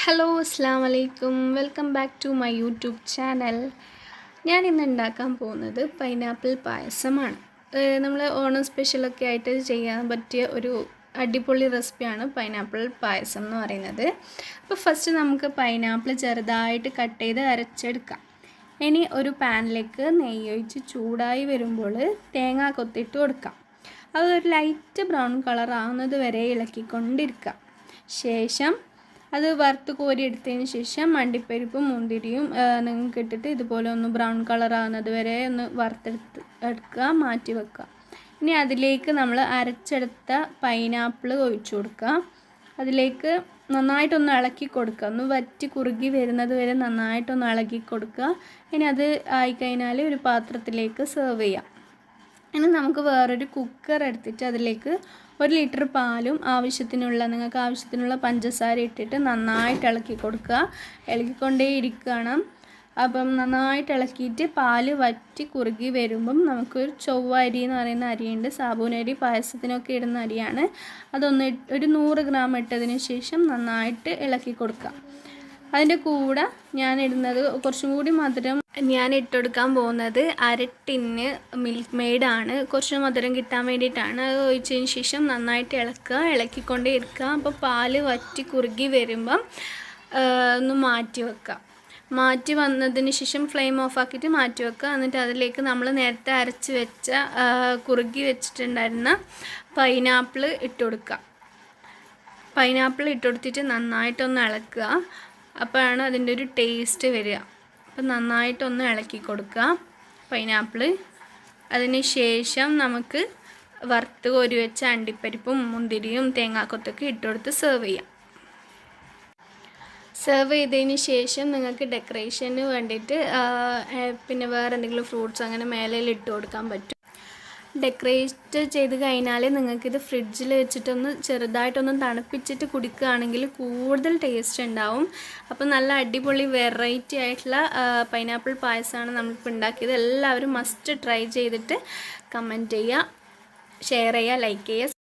Hello അസ്സാം വലൈക്കും welcome back to my YouTube channel. ഞാൻ ഇന്ന് ഉണ്ടാക്കാൻ പോകുന്നത് പൈനാപ്പിൾ പായസമാണ്. നമ്മൾ ഓണം സ്പെഷ്യലൊക്കെ ആയിട്ട് ചെയ്യാൻ പറ്റിയ ഒരു അടിപൊളി റെസിപ്പിയാണ് പൈനാപ്പിൾ പായസം എന്ന് പറയുന്നത്. അപ്പോൾ ഫസ്റ്റ് നമുക്ക് പൈനാപ്പിൾ ചെറുതായിട്ട് കട്ട് ചെയ്ത് അരച്ചെടുക്കാം. ഇനി ഒരു പാനിലേക്ക് നെയ്യ് ഒഴിച്ച് ചൂടായി വരുമ്പോൾ തേങ്ങ കൊത്തിയിട്ട് കൊടുക്കാം. അതൊരു ലൈറ്റ് ബ്രൗൺ കളർ ആവുന്നത് വരെ ഇളക്കിക്കൊണ്ടിരിക്കാം. ശേഷം അത് വറുത്ത് കോരി എടുത്തതിന് ശേഷം അണ്ടിപ്പരിപ്പും മുന്തിരിയും നിങ്ങൾക്ക് ഇട്ടിട്ട് ഇതുപോലെ ഒന്ന് ബ്രൗൺ കളർ ആകുന്നത് വരെ ഒന്ന് എടുക്കുക, മാറ്റി വെക്കുക. ഇനി അതിലേക്ക് നമ്മൾ അരച്ചെടുത്ത പൈനാപ്പിൾ ഒഴിച്ചു കൊടുക്കുക. അതിലേക്ക് നന്നായിട്ടൊന്ന് ഇളക്കി കൊടുക്കുക. ഒന്ന് വറ്റി കുറുകി വരുന്നത് വരെ നന്നായിട്ടൊന്ന് ഇളക്കി കൊടുക്കുക. ഇനി അത് ആയിക്കഴിഞ്ഞാൽ ഒരു പാത്രത്തിലേക്ക് സെർവ് ചെയ്യാം. ഇനി നമുക്ക് വേറൊരു കുക്കർ എടുത്തിട്ട് അതിലേക്ക് 1 ലിറ്റർ പാലും നിങ്ങൾക്ക് ആവശ്യത്തിനുള്ള പഞ്ചസാര ഇട്ടിട്ട് നന്നായിട്ട് ഇളക്കി കൊടുക്കുക. ഇളക്കിക്കൊണ്ടേ ഇരിക്കണം. അപ്പം നന്നായിട്ട് ഇളക്കിയിട്ട് പാല് വറ്റി കുറുകി വരുമ്പം നമുക്കൊരു ചൊവ്വ അരി എന്ന് പറയുന്ന അരിയുണ്ട്. സാബൂനരി പായസത്തിനൊക്കെ ഇടുന്ന അരിയാണ്. അതൊന്ന് ഒരു 100 ഗ്രാം ഇട്ടതിന് ശേഷം നന്നായിട്ട് ഇളക്കി കൊടുക്കുക. അതിൻ്റെ കൂടെ ഞാൻ ഇടുന്നത് കുറച്ചും കൂടി മധുരം ഞാൻ ഇട്ടുകൊടുക്കാൻ പോകുന്നത് 1/2 ടിന്ന് മിൽക്ക് മെയ്ഡാണ്. കുറച്ച് മധുരം കിട്ടാൻ വേണ്ടിയിട്ടാണ്. അത് ഒഴിച്ചതിന് ശേഷം നന്നായിട്ട് ഇളക്കിക്കൊണ്ടേ ഇരിക്കുക. അപ്പോൾ പാല് വറ്റി കുറുകി വരുമ്പം ഒന്ന് മാറ്റി വെക്കുക. മാറ്റി വന്നതിന് ശേഷം ഫ്ലെയിം ഓഫാക്കിയിട്ട് മാറ്റി വെക്കുക. എന്നിട്ട് അതിലേക്ക് നമ്മൾ നേരത്തെ അരച്ച് വെച്ച കുറുകി വെച്ചിട്ടുണ്ടായിരുന്ന പൈനാപ്പിൾ ഇട്ട് കൊടുക്കുക. പൈനാപ്പിൾ ഇട്ട് കൊടുത്തിട്ട് നന്നായിട്ടൊന്ന് ഇളക്കുക. അപ്പോഴാണ് അതിൻ്റെ ഒരു ടേസ്റ്റ് വരിക. അപ്പം നന്നായിട്ടൊന്ന് ഇളക്കി കൊടുക്കുക പൈനാപ്പിൾ. അതിന് ശേഷം നമുക്ക് വറുത്ത് കോരി വെച്ച അണ്ടിപ്പരിപ്പും മുന്തിരിയും തേങ്ങാക്കൊത്തൊക്കെ ഇട്ടുകൊടുത്ത് സെർവ് ചെയ്യാം. സെർവ് ചെയ്തതിന് ശേഷം നിങ്ങൾക്ക് ഡെക്കറേഷന് വേണ്ടിയിട്ട് പിന്നെ വേറെ എന്തെങ്കിലും ഫ്രൂട്ട്സ് അങ്ങനെ മേലെ ഇട്ട് കൊടുക്കാൻ പറ്റും. ഡെക്കറേറ്റ് ചെയ്ത് കഴിഞ്ഞാൽ നിങ്ങൾക്കിത് ഫ്രിഡ്ജിൽ വെച്ചിട്ടൊന്ന് ചെറുതായിട്ടൊന്ന് തണുപ്പിച്ചിട്ട് കുടിക്കുകയാണെങ്കിൽ കൂടുതൽ ടേസ്റ്റ് ഉണ്ടാവും. അപ്പോൾ നല്ല അടിപൊളി വെറൈറ്റി ആയിട്ടുള്ള പൈനാപ്പിൾ പായസമാണ് നമ്മളിപ്പോൾ ഉണ്ടാക്കിയത്. എല്ലാവരും മസ്റ്റ് ട്രൈ ചെയ്തിട്ട് കമൻറ്റ് ചെയ്യുക, ഷെയർ ചെയ്യുക, ലൈക്ക് ചെയ്യുക.